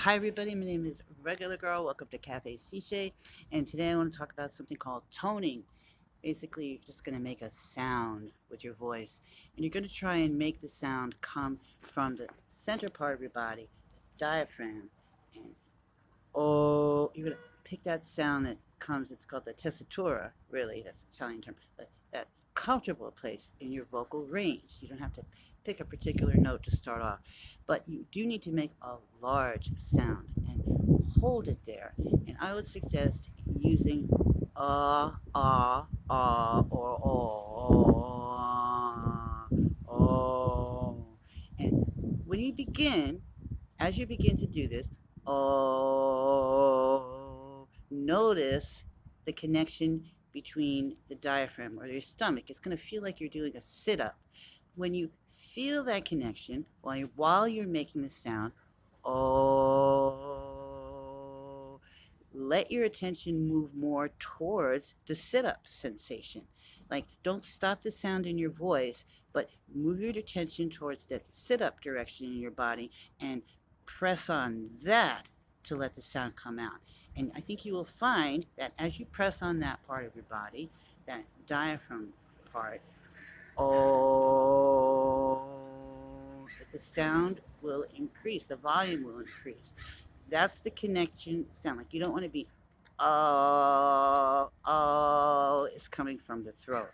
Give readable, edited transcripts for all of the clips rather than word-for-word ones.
Hi everybody, my name is Regular Girl. Welcome to Cafe Psyche, and today I want to talk about something called toning. Basically, you're just going to make a sound with your voice, and you're going to try and make the sound come from the center part of your body, diaphragm, and you're going to pick that sound that comes, it's called the tessitura, really, that's the Italian term, that comfortable place in your vocal range. You don't have to pick a particular note to start off, but you do need to make a large sound and hold it there. And I would suggest using or oh. And when you begin, as you begin to do this, oh, notice the connection between the diaphragm or your stomach. It's going to feel like you're doing a sit-up. When you feel that connection while you're making the sound, oh, let your attention move more towards the sit-up sensation. Like, don't stop the sound in your voice, but move your attention towards that sit-up direction in your body and press on that to let the sound come out. And I think you will find that as you press on that part of your body, that diaphragm part, oh, that the sound will increase, the volume will increase. That's the connection sound. Like, you don't want to be, it's coming from the throat.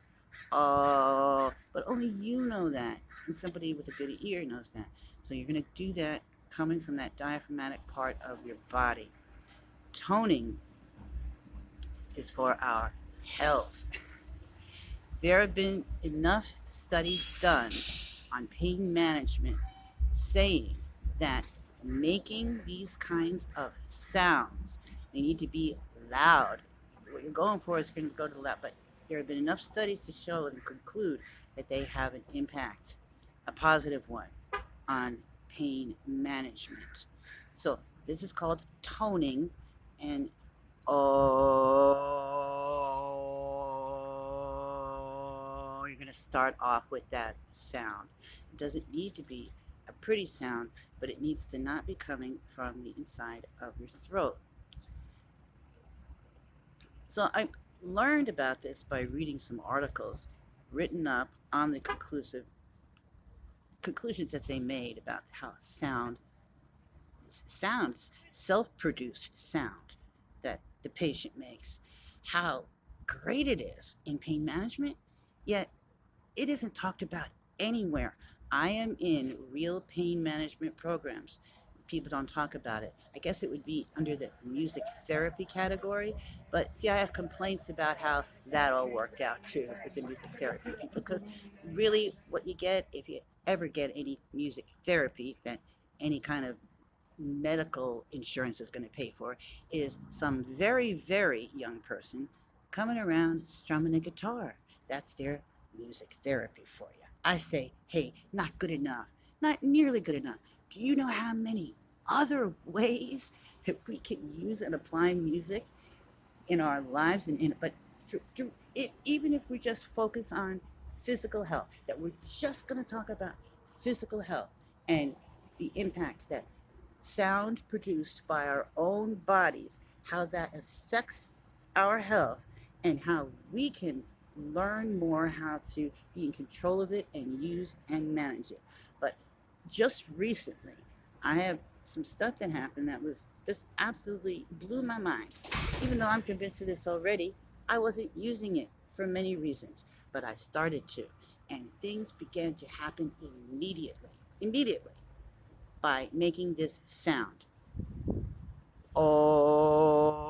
Oh, but only you know that, and somebody with a good ear knows that. So you're going to do that coming from that diaphragmatic part of your body. Toning is for our health. There have been enough studies done on pain management saying that making these kinds of sounds, they need to be loud. What you're going for is going to go to loud, but there have been enough studies to show and conclude that they have an impact, a positive one, on pain management. So this is called toning, and you're going to start off with that sound. It doesn't need to be a pretty sound, but it needs to not be coming from the inside of your throat. So I learned about this by reading some articles written up on the conclusions that they made about how sounds, self-produced sound that the patient makes, how great it is in pain management, yet it isn't talked about anywhere. I am in real pain management programs. People don't talk about it. I guess it would be under the music therapy category, but see, I have complaints about how that all worked out too with the music therapy people, because really what you get, if you ever get any music therapy that any kind of medical insurance is going to pay for, is some very, very young person coming around strumming a guitar. That's their music therapy for you. I say, hey, not good enough, not nearly good enough. Do you know how many other ways that we can use and apply music in our lives? But even if we just focus on physical health, that we're just going to talk about physical health and the impacts that sound produced by our own bodies, how that affects our health, and how we can learn more how to be in control of it and use and manage it. But just recently, I have some stuff that happened that was just absolutely blew my mind. Even though I'm convinced of this already, I wasn't using it for many reasons, but I started to, and things began to happen immediately by making this sound. Oh,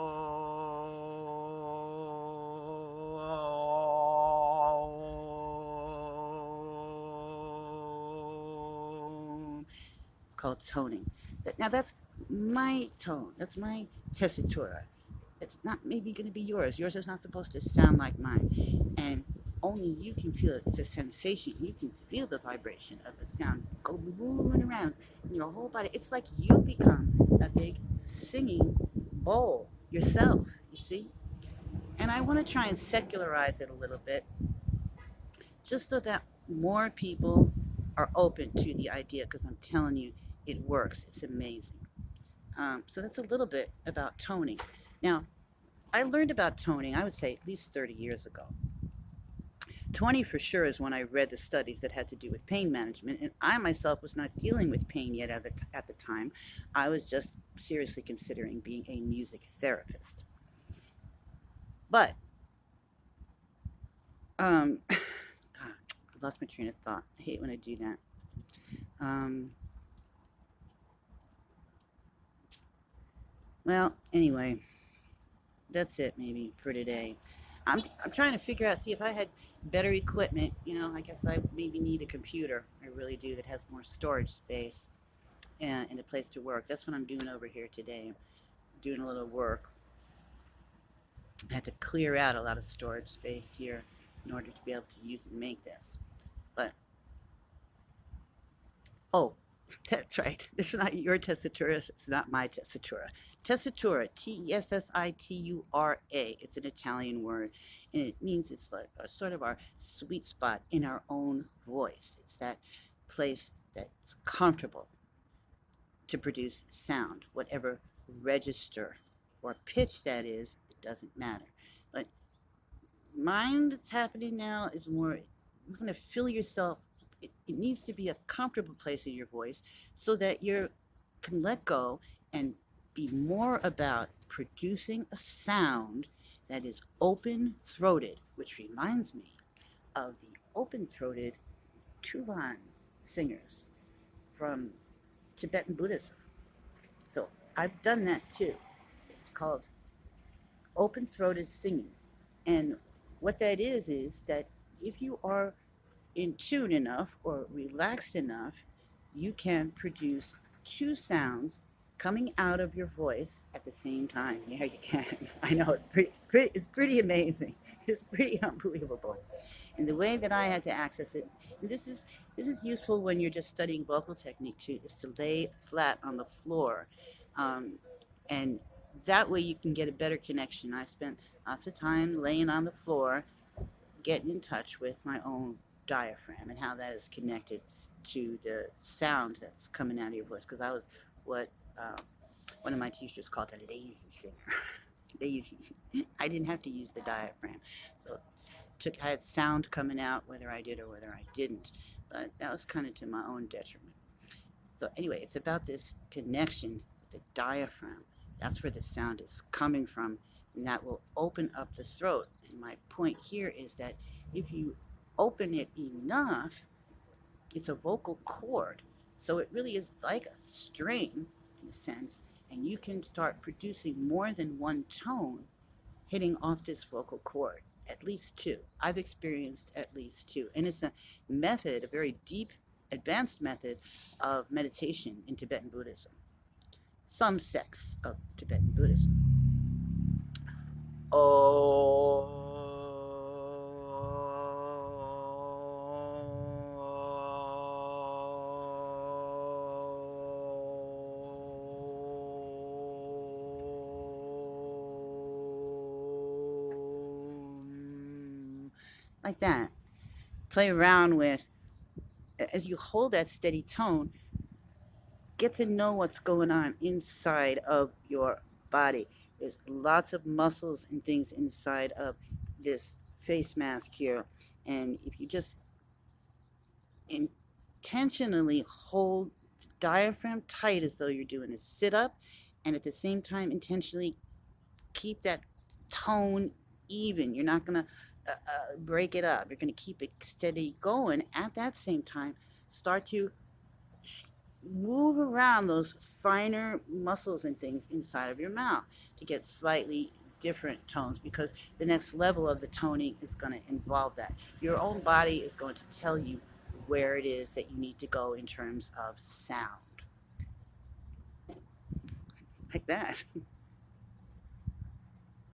it's called toning. Now that's my tone. That's my tessitura. It's not maybe going to be yours. Yours is not supposed to sound like mine, and only you can feel it. It's a sensation. You can feel the vibration of the sound go moving around in your whole body. It's like you become a big singing bowl yourself, you see? And I want to try and secularize it a little bit, just so that more people are open to the idea, because I'm telling you, it works. It's amazing. So that's a little bit about toning. Now, I learned about toning, I would say, at least 30 years ago. 20 for sure is when I read the studies that had to do with pain management, and I myself was not dealing with pain yet at the time. I was just seriously considering being a music therapist. But, God, I lost my train of thought. I hate when I do that. Um, well, anyway, that's it maybe for today. I'm trying to figure out, see if I had better equipment. I guess I maybe need a computer. I really do, that has more storage space and a place to work. That's what I'm doing over here today. I'm doing a little work. I had to clear out a lot of storage space here in order to be able to use and make this. But, oh, that's right. It's not your tessitura. It's not my tessitura. Tessitura, Tessitura. It's an Italian word, and it means it's like a sort of our sweet spot in our own voice. It's that place that's comfortable to produce sound, whatever register or pitch that is. It doesn't matter. But mine that's happening now is more, you're going to feel yourself. It needs to be a comfortable place in your voice so that you can let go and be more about producing a sound that is open-throated, which reminds me of the open-throated Tuvan singers from Tibetan Buddhism. So I've done that too. It's called open-throated singing. And what that is that if you are in tune enough or relaxed enough, you can produce two sounds coming out of your voice at the same time. Yeah, you can. I know, it's pretty amazing. It's pretty unbelievable. And the way that I had to access it, and this is useful when you're just studying vocal technique too, is to lay flat on the floor. And that way you can get a better connection. I spent lots of time laying on the floor, getting in touch with my own diaphragm and how that is connected to the sound that's coming out of your voice. Because I was what one of my teachers called a lazy singer. Lazy. I didn't have to use the diaphragm. So I had sound coming out whether I did or whether I didn't. But that was kind of to my own detriment. So anyway, it's about this connection with the diaphragm. That's where the sound is coming from, and that will open up the throat. And my point here is that if you open it enough, it's a vocal cord. So it really is like a string, in a sense, and you can start producing more than one tone hitting off this vocal cord. At least two. I've experienced at least two. And it's a method, a very deep, advanced method of meditation in Tibetan Buddhism. Some sects of Tibetan Buddhism. Oh. Like that. Play around with, as you hold that steady tone, get to know what's going on inside of your body. There's lots of muscles and things inside of this face mask here. And if you just intentionally hold the diaphragm tight as though you're doing a sit-up, and at the same time intentionally keep that tone even. You're not going to break it up. You're going to keep it steady going. At that same time, start to move around those finer muscles and things inside of your mouth to get slightly different tones, because the next level of the toning is going to involve that. Your own body is going to tell you where it is that you need to go in terms of sound. Like that.